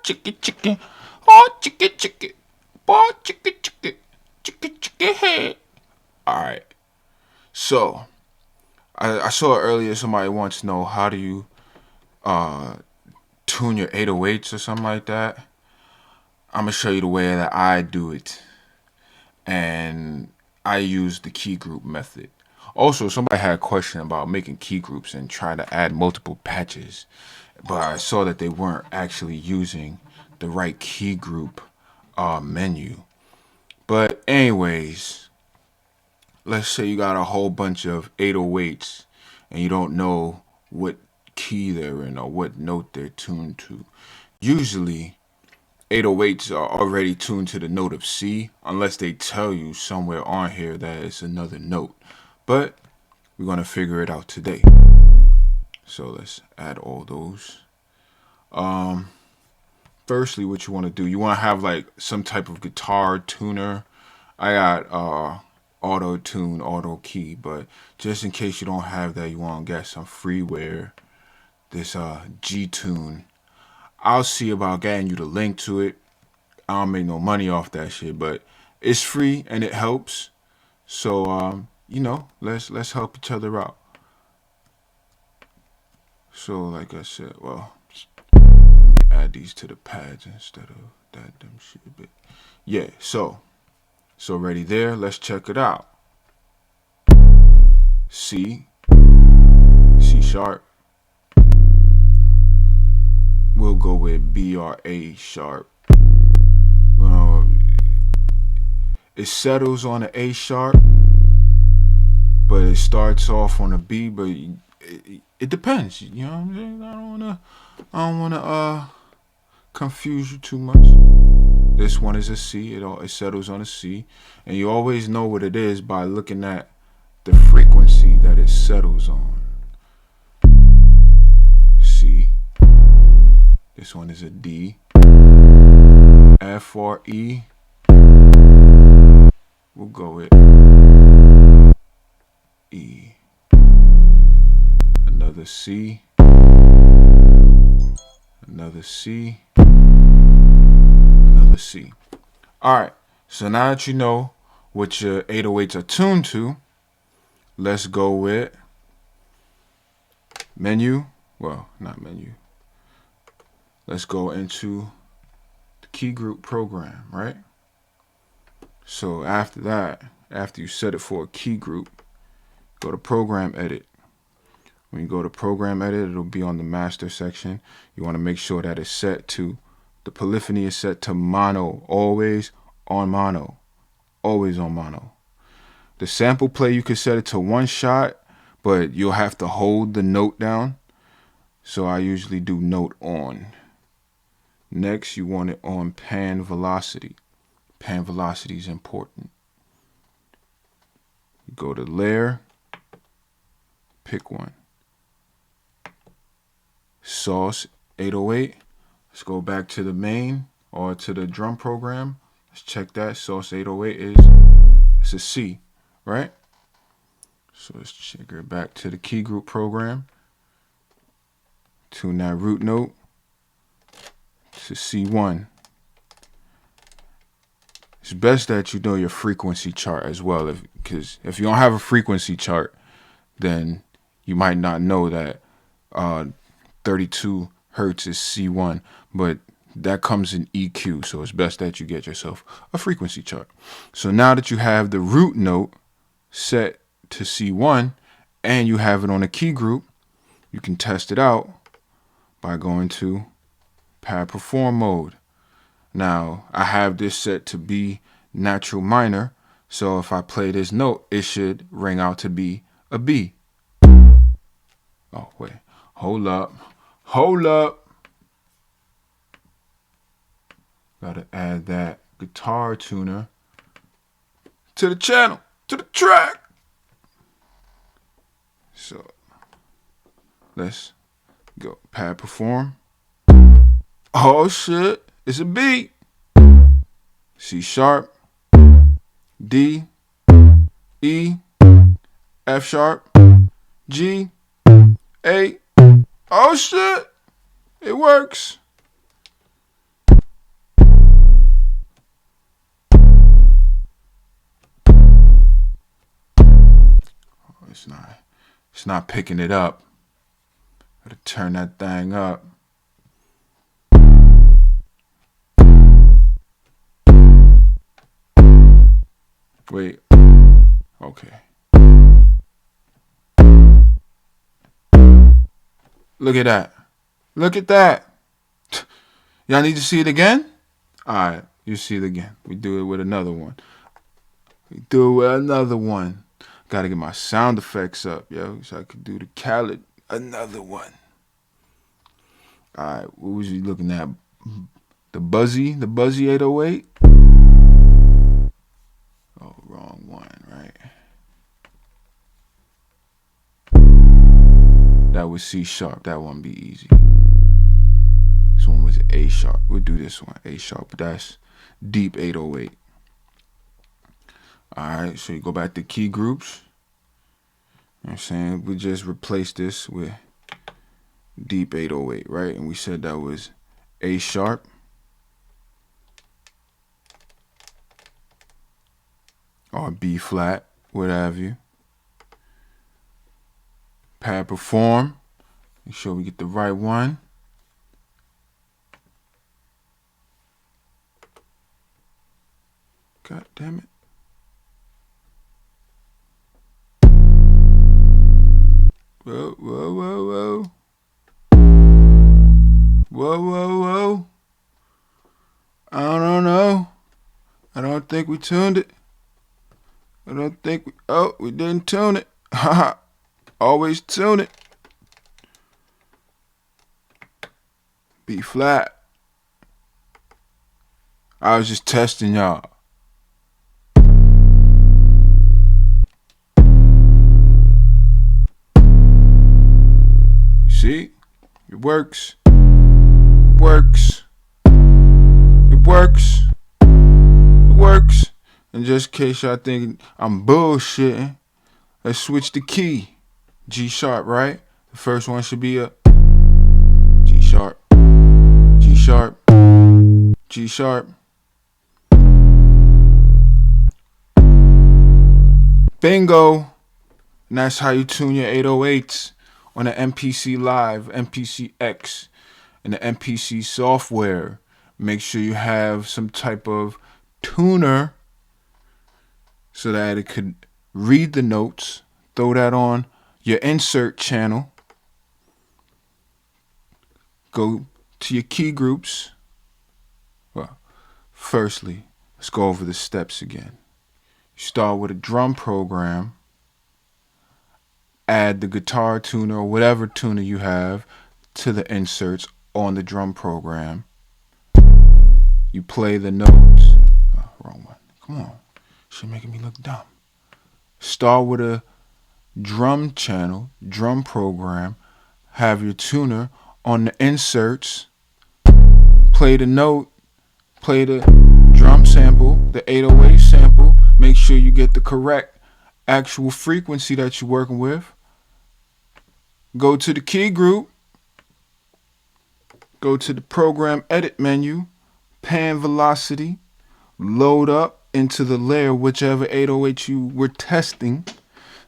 chicky chicky, oh chicky chicky, oh chicky chicky, chicky chicky head. All right. So I saw earlier somebody wants to know how do you uh tune your 808s or something like that. I'm gonna show you the way that I do it, and I use the key group method. Also, somebody had a question about making key groups and trying to add multiple patches, but I saw that they weren't actually using the right key group menu. But anyways, let's say you got a whole bunch of 808s and you don't know what key they're in or what note they're tuned to. Usually 808s are already tuned to the note of C unless they tell you somewhere on here that it's another note. But we're going to figure it out today. So let's add all those. Firstly, what you want to do, you want to have like some type of guitar tuner. I got auto tune, auto key, but just in case you don't have that, you want to get some freeware. This G tune. I'll see about getting you the link to it. I don't make no money off that shit, but it's free and it helps. So let's help each other out. So like I said, well, let me add these to the pads instead of that dumb shit. But yeah, so already there. Let's check it out. C sharp. We'll go with B or A sharp. It settles on an A sharp, but it starts off on a B. But it depends. You know what I'm saying? I don't wanna confuse you too much. This one is a C. It settles on a C, and you always know what it is by looking at the frequency that it settles on. C. This one is a D. F or E. We'll go with E. Another C. Another C. Another C. Alright, so now that you know what your 808s are tuned to, let's go with menu. Well, not menu. Let's go into the key group program, right? So after that, after you set it for a key group, go to program edit. When you go to program edit, it'll be on the master section. You want to make sure that it's set to, the polyphony is set to mono, always on mono, always on mono. The sample play, you could set it to one shot, but you'll have to hold the note down. So I usually do note on. Next, you want it on pan velocity. Pan velocity is important. You go to layer, pick one. Source 808. Let's go back to the main or to the drum program. Let's check that. Source 808 it's a C, right? So let's check it back to the key group program. Tune that root note to C1. It's best that you know your frequency chart as well, because if you don't have a frequency chart, then you might not know that 32 hertz is C1, but that comes in EQ, so it's best that you get yourself a frequency chart. So now that you have the root note set to C1 and you have it on a key group, you can test it out by going to pad perform mode. Now, I have this set to be natural minor, so if I play this note, it should ring out to be a B. Oh, wait. Hold up. Gotta add that guitar tuner to the channel, to the track. So, let's go. Pad perform. Oh, shit. It's a B. C sharp, D, E, F sharp, G, A. Oh shit, it works. It's not picking it up. Gotta turn that thing up. Wait. Okay. Look at that. Look at that. Y'all need to see it again? Alright, you see it again. We do it with another one. Gotta get my sound effects up, yo, so I could do the Khaled. Another one. Alright, what was you looking at? The Buzzy 808? Oh, wrong one, right? That was C sharp. That one be easy. This one was A sharp. We'll do this one, A sharp. But that's deep 808. Alright, so you go back to key groups. You know what I'm saying? We just replaced this with deep 808, right? And we said that was A sharp. Or B flat, what have you. Pad perform. Make sure we get the right one. God damn it. Whoa, whoa, whoa, whoa. Whoa, whoa, whoa. I don't know. I don't think we tuned it. We didn't tune it. Haha. Always tune it. B flat. I was just testing y'all. You see? It works. It works. It works. It works. And just in case y'all think I'm bullshitting, let's switch the key. G sharp, right? The first one should be a G sharp, G sharp, G sharp. Bingo! And that's how you tune your 808s on the MPC Live, MPC X, and the MPC software. Make sure you have some type of tuner so that it could read the notes. Throw that on your insert channel. Go to your key groups. Well, firstly, let's go over the steps again. You start with a drum program. Add the guitar tuner or whatever tuner you have to the inserts on the drum program. You play the notes. Oh, wrong one. Come on. She's making me look dumb. Start with a drum channel, drum program. Have your tuner on the inserts. Play the note. Play the drum sample, the 808 sample. Make sure you get the correct actual frequency that you're working with. Go to the key group. Go to the program edit menu. Pan velocity. Load up into the layer, whichever 808 you were testing.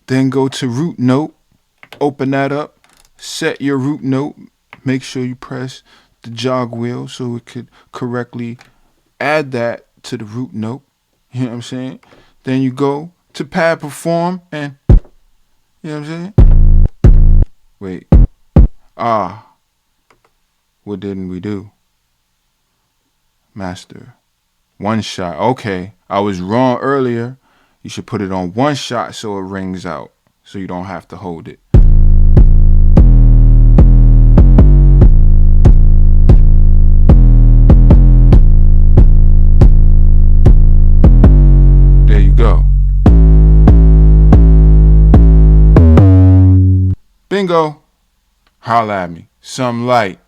Then go to root note. Open that up. Set your root note. Make sure you press the jog wheel so it could correctly add that to the root note. You know what I'm saying? Then you go to pad perform and, you know what I'm saying? Wait. What didn't we do? Master. One shot. Okay. I was wrong earlier. You should put it on one shot so it rings out. So you don't have to hold it. There you go. Bingo. Holla at me. Some light.